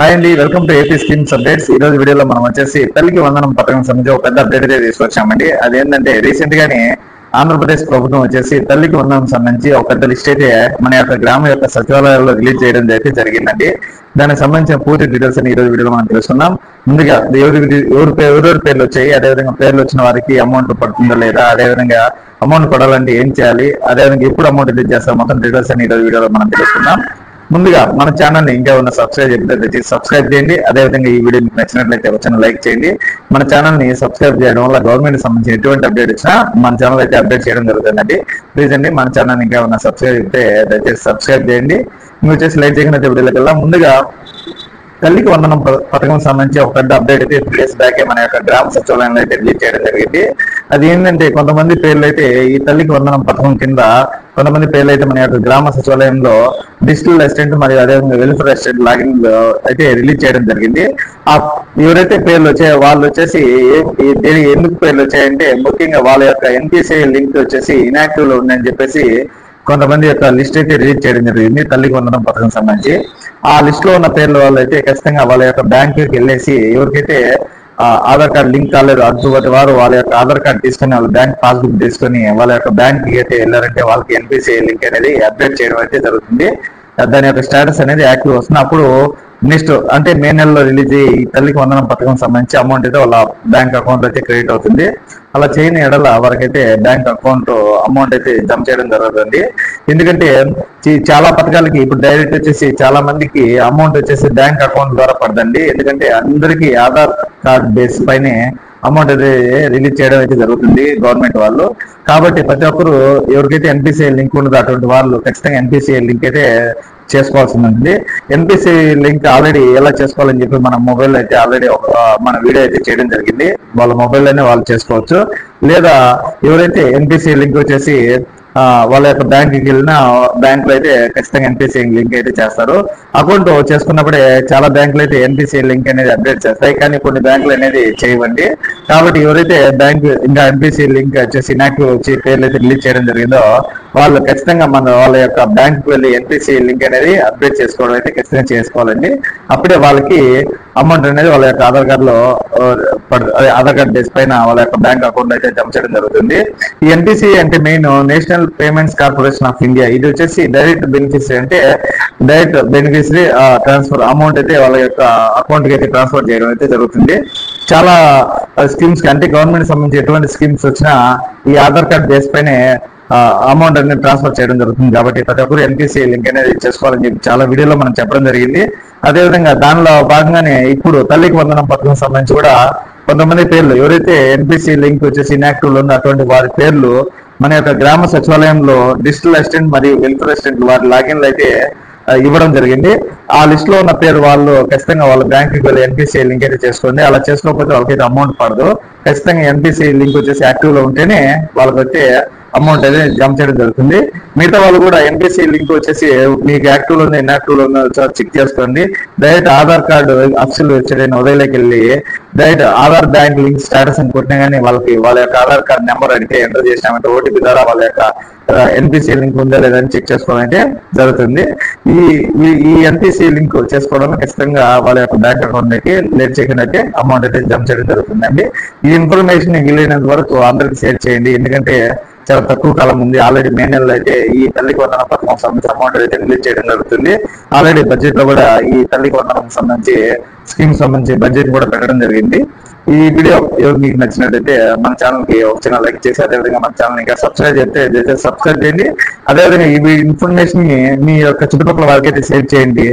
Hi అండి, welcome to AP schemes updates. ఈ రోజు వీడియోలో మనం వచ్చేసి తల్లికి వందనం పథకం సంబంధించి ఒక పెద్ద అప్డేట్ అయితే తీసుకొచ్చామండి. అదేంటంటే రీసెంట్ గానే ఆంధ్రప్రదేశ్ ప్రభుత్వం వచ్చేసి తల్లికి వందనం సంబంధించి ఒక పెద్ద లిస్ట్ అయితే మన యొక్క గ్రామ యొక్క సచివాలయాల్లో రిలీజ్ చేయడం అయితే జరిగిందండి. దానికి సంబంధించిన పూర్తి డీటెయిల్స్ అని ఈ రోజు వీడియోలో మనం తెలుసుకుందాం. ముందుగా ఎవరెవరి పేర్లు వచ్చాయి, అదేవిధంగా పేర్లు వచ్చిన వారికి అమౌంట్ పడుతుందా లేదా, అదేవిధంగా అమౌంట్ పడాలంటే ఏం చేయాలి, అదేవిధంగా ఎప్పుడు అమౌంట్ రిలీజ్ చేస్తారు, మొత్తం డీటెయిల్స్ అని ఈ రోజు వీడియోలో మనం తెలుసుకుందాం. ముందుగా మన ఛానల్ ని ఇంకా ఉన్న సబ్స్క్రైబ్ చేయకపోతే సబ్స్క్రైబ్ చేయండి. అదేవిధంగా ఈ వీడియో మీకు నచ్చినట్లయితే వచ్చిన లైక్ చేయండి. మన ఛానల్ ని సబ్స్క్రైబ్ చేయడం వల్ల గవర్నమెంట్ సంబంధించిన ఎటువంటి అప్డేట్ ఇచ్చినా మన ఛానల్ అయితే అప్డేట్ చేయడం జరుగుతుందండి. ప్లీజ్ అండి, మన ఛానల్ ఇంకా ఉన్న సబ్స్క్రైబ్ అయితే దయచేసి సబ్స్క్రైబ్ చేయండి. మీరు వచ్చేసి లైక్ చేయకపోతే వీడియోలోకి వెళ్దాం. ముందుగా తల్లికి వందనం పథకం సంబంధించి ఒక పెద్ద అప్డేట్ అయితే 3 days బ్యాక్ మన యొక్క గ్రామ సచివాలయంలో అయితే రిలీజ్ చేయడం జరిగింది. అది ఏంటంటే కొంతమంది పేర్లు అయితే ఈ తల్లికి వందనం పథకం కింద కొంతమంది పేర్లు అయితే మన యొక్క గ్రామ సచివాలయంలో డిజిటల్ అసిస్టెంట్ మరియు అదేవిధంగా వెల్ఫేర్ అసిస్టెంట్ లాగిన్ అయితే రిలీజ్ చేయడం జరిగింది. ఆ ఎవరైతే పేర్లు వచ్చాయో వాళ్ళు వచ్చేసి ఎందుకు పేర్లు వచ్చాయంటే ముఖ్యంగా వాళ్ళ యొక్క ఎన్పిసిఐ లింక్ వచ్చేసి ఇన్యాక్టివ్ లో ఉందని చెప్పేసి కొంతమంది యొక్క లిస్ట్ అయితే రిలీజ్ చేయడం జరిగింది తల్లికి వందనం పథకం సంబంధించి. ఆ లిస్ట్ లో ఉన్న పేర్ల వాళ్ళు అయితే ఖచ్చితంగా వాళ్ళ యొక్క బ్యాంకుకి వెళ్ళేసి ఎవరికైతే ఆధార్ కార్డు లింక్ కాలేదు అటువంటి వారు వాళ్ళ యొక్క ఆధార్ కార్డు తీసుకుని వాళ్ళ బ్యాంక్ పాస్బుక్ తీసుకుని వాళ్ళ యొక్క బ్యాంక్ కి అయితే వెళ్ళారంటే వాళ్ళకి ఎన్పిసిఐ లింక్ అనేది అప్డేట్ చేయడం అయితే జరుగుతుంది. దాని యొక్క స్టేటస్ అనేది యాక్టివ్ వస్తుంది. అప్పుడు నెక్స్ట్ అంటే మే నెలలో రిలీజ్ ఈ తల్లికి వందనం పథకం సంబంధించి అమౌంట్ అయితే వాళ్ళ బ్యాంక్ అకౌంట్ అయితే క్రెడిట్ అవుతుంది. అలా చేయని ఎడల వారికైతే బ్యాంక్ అకౌంట్ అమౌంట్ అయితే జమ చేయడం జరుగుతుంది. ఎందుకంటే చాలా పథకాలకి ఇప్పుడు డైరెక్ట్ వచ్చేసి చాలా మందికి అమౌంట్ వచ్చేసి బ్యాంక్ అకౌంట్ ద్వారా పడదండి. ఎందుకంటే అందరికీ ఆధార్ కార్డ్ బేస్ పైనే అమౌంట్ అయితే రిలీజ్ చేయడం అయితే జరుగుతుంది గవర్నమెంట్ వాళ్ళు. కాబట్టి ప్రతి ఒక్కరు ఎవరికైతే ఎన్పిసిఐ లింక్ ఉండదో అటువంటి వాళ్ళు ఖచ్చితంగా ఎన్పిసిఐ లింక్ అయితే చేసుకోవాల్సి ఉంటుంది. ఎన్పిసిఐ లింక్ ఆల్రెడీ ఎలా చేసుకోవాలని చెప్పి మన మొబైల్ అయితే ఆల్రెడీ మన వీడియో అయితే చేయడం జరిగింది. వాళ్ళ మొబైల్లోనే వాళ్ళు చేసుకోవచ్చు. లేదా ఎవరైతే ఎన్పిసిఐ లింక్ వచ్చేసి వాళ్ళ యొక్క బ్యాంక్కి వెళ్ళిన బ్యాంకులు అయితే ఖచ్చితంగా ఎన్పిసిఐ లింక్ అయితే చేస్తారు. అకౌంట్ చేసుకున్నప్పుడే చాలా బ్యాంకులు అయితే ఎన్పిసిఐ లింక్ అనేది అప్డేట్ చేస్తాయి, కానీ కొన్ని బ్యాంకులు అనేది చేయవండి. కాబట్టి ఎవరైతే బ్యాంక్ ఇంకా ఎన్పిసిఐ లింక్ వచ్చేసి ఇన్యాక్టివ్ వచ్చి పేర్లు అయితే రిలీజ్ చేయడం జరిగిందో వాళ్ళు ఖచ్చితంగా వాళ్ళ యొక్క బ్యాంక్ వెళ్ళి ఎన్పిసిఐ లింక్ అనేది అప్డేట్ చేసుకోవడం అయితే ఖచ్చితంగా చేసుకోవాలండి. అప్పుడే వాళ్ళకి అమౌంట్ అనేది వాళ్ళ యొక్క ఆధార్ కార్డులో ఆధార్ కార్డ్ బేస్ పైన వాళ్ళ యొక్క బ్యాంక్ అకౌంట్ అయితే జమ చేయడం జరుగుతుంది. ఈ ఎన్పిసిఐ అంటే main national payments corporation of India. ఇది వచ్చేసి డైరెక్ట్ బెనిఫిషరీ అంటే డైరెక్ట్ బెనిఫిషరీ ట్రాన్స్ఫర్ అమౌంట్ అయితే వాళ్ళ యొక్క అకౌంట్ కి అయితే ట్రాన్స్ఫర్ చేయడం అయితే జరుగుతుంది. చాలా స్కీమ్స్ కి అంటే గవర్నమెంట్ సంబంధించి ఎటువంటి స్కీమ్స్ వచ్చినా ఈ ఆధార్ కార్డ్ బేస్ పైనే అమౌంట్ అనేది ట్రాన్స్ఫర్ చేయడం జరుగుతుంది. కాబట్టి ప్రతి ఒక్కరు ఎన్పిసిఐ లింక్ అనేది చేసుకోవాలని చెప్పి చాలా వీడియోలో మనం చెప్పడం జరిగింది. అదేవిధంగా దానిలో భాగంగానే ఇప్పుడు తల్లికి వందనం పథకం సంబంధించి కూడా కొంతమంది పేర్లు ఎవరైతే ఎన్పిసిఐ లింక్ వచ్చేసి ఇన్యాక్టివ్ లో ఉందో అటువంటి వారి పేర్లు మన యొక్క గ్రామ సచివాలయంలో డిజిటల్ అసిస్టెంట్ మరియు వెల్ఫేర్ అసిస్టెంట్ వారి లాగిన్లు అయితే ఇవ్వడం జరిగింది. ఆ లిస్ట్ లో ఉన్న పేరు వాళ్ళు ఖచ్చితంగా వాళ్ళ బ్యాంకుకి వెళ్ళి ఎన్పిసిఐ లింక్ అయితే చేసుకోండి. అలా చేసుకోకపోతే వాళ్ళకైతే అమౌంట్ పడదు. ఖచ్చితంగా ఎన్పిసిఐ లింక్ వచ్చేసి యాక్టివ్ లో ఉంటేనే వాళ్ళకైతే అమౌంట్ అనేది జమ చేయడం జరుగుతుంది. మిగతా వాళ్ళు కూడా ఎన్పిసిఐ లింక్ వచ్చేసి మీకు యాక్టివ్ లో ఉందో ఇన్యాక్టివ్ లో ఉందో చెక్ చేసుకోండి. Direct Aadhaar card official website అయిన ఉదయలోకి వెళ్ళి direct Aadhaar bank link status అని కొట్టినా కానీ వాళ్ళకి వాళ్ళ యొక్క ఆధార్ కార్డ్ నెంబర్ అడిగితే ఎంటర్ చేసినామంటే ఓటీపీ ద్వారా వాళ్ళ యొక్క ఎన్పిసిఐ లింక్ ఉందా లేదని చెక్ చేసుకోవడం అయితే జరుగుతుంది. ఈ ఎన్పిసిఐ లింక్ చేసుకోవడం ఖచ్చితంగా వాళ్ళ యొక్క బ్యాంక్ అకౌంట్ అయితే లేట్ చేయకుండా అయితే అమౌంట్ అయితే జమ చేయడం జరుగుతుందండి. ఈ ఇన్ఫర్మేషన్ వీలైనంత వరకు అందరికి షేర్ చేయండి. ఎందుకంటే చాలా తక్కువ కాలం ఉంది. ఆల్రెడీ మే నెలలో అయితే ఈ తల్లికి వందనం పథకం సంబంధించి అమౌంట్ అయితే రిలీజ్ చేయడం జరుగుతుంది. ఆల్రెడీ బడ్జెట్ లో కూడా ఈ తల్లికి వందనం సంబంధించి స్కీమ్ సంబంధించి బడ్జెట్ కూడా పెట్టడం జరిగింది. ఈ వీడియో మీకు నచ్చినట్లయితే మన ఛానల్ కి ఒక చిన్న లైక్ చేసి అదేవిధంగా మన ఛానల్ ఇంకా సబ్స్క్రైబ్ చేస్తే సబ్స్క్రైబ్ చేయండి. అదేవిధంగా ఈ ఇన్ఫర్మేషన్ ని మీ యొక్క చుట్టుపక్కల వారికి అయితే షేర్ చేయండి.